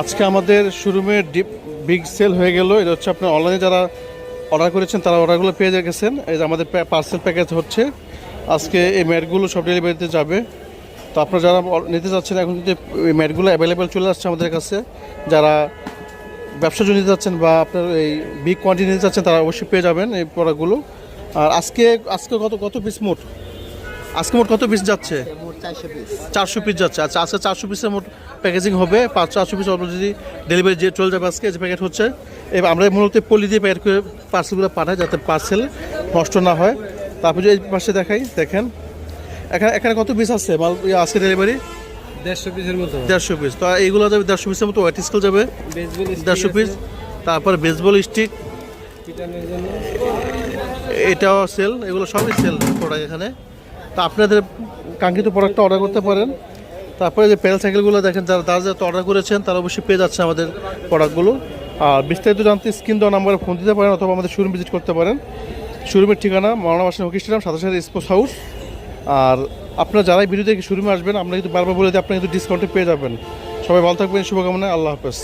আজকে আমাদের শোরুমের বিগ সেল হয়ে গেল। এটা হচ্ছে আপনার অনলাইনে যারা অর্ডার করেছেন তারা অর্ডারগুলো পেয়ে গেছেন। এই যে আমাদের পার্সেল প্যাকেজ হচ্ছে আজকে এই ম্যাটগুলো সব ডেলিভারিতে যাবে। তো আপনারা যারা নিতে চাচ্ছেন এখন কিন্তু এই ম্যাটগুলো অ্যাভেলেবেল চলে আসছে আমাদের কাছে। যারা ব্যবসার জন্য নিতে চাচ্ছেন বা আপনার এই বিগ কোয়ান্টিটি নিতে চাচ্ছেন তারা অবশ্যই পেয়ে যাবেন এই প্রোডাক্টগুলো। আর আজকে কত পিস মোট কত পিস যাচ্ছে? 400 পিস যাচ্ছে। আচ্ছা আজকে 400 পিসের মোট প্যাকেজিং হবে। 400 পিস অলরেডি ডেলিভারি যে চলে যাবে আজকে। যে প্যাকেট হচ্ছে এবার আমরা মূলত পলি দিয়ে প্যাকেট করে পার্সেলগুলো পাঠাই যাতে পার্সেল নষ্ট না হয়। তারপরে এই পাশে দেখেন এখানে কত পিস আছে মাল আজকে ডেলিভারি? 150 পিসের মতো। 150 পিস। তো এইগুলো যাবে 150 পিসের মতো। ওয়েট স্কেল যাবে 150 পিস। তারপরে বেসবল স্টিক, এটাও সেল। এগুলো সবই সেল প্রোডাক্ট এখানে। তা আপনাদের কাঙ্ক্ষিত প্রোডাক্টটা অর্ডার করতে পারেন। তারপরে যে প্যাডেল সাইকেলগুলো দেখেন যারা অর্ডার করেছেন তারা অবশ্যই পেয়ে যাচ্ছে আমাদের প্রোডাক্টগুলো। আর বিস্তারিত জানতে স্ক্রিন দেওয়া নাম্বারে ফোন দিতে পারেন অথবা আমাদের শোরুম ভিজিট করতে পারেন। শোরুমের ঠিকানা মাওলানা ভাসানী হকি স্টেডিয়াম, সাথে স্পোর্টস হাউস। আর আপনারা যারাই ভিডিও দেখে শোরুমে আসবেন আমরা কিন্তু বারবার বলে দিই আপনারা কিন্তু ডিসকাউন্টে পেয়ে যাবেন। সবাই ভালো থাকবেন, শুভকামনা, আল্লাহ হাফেজ।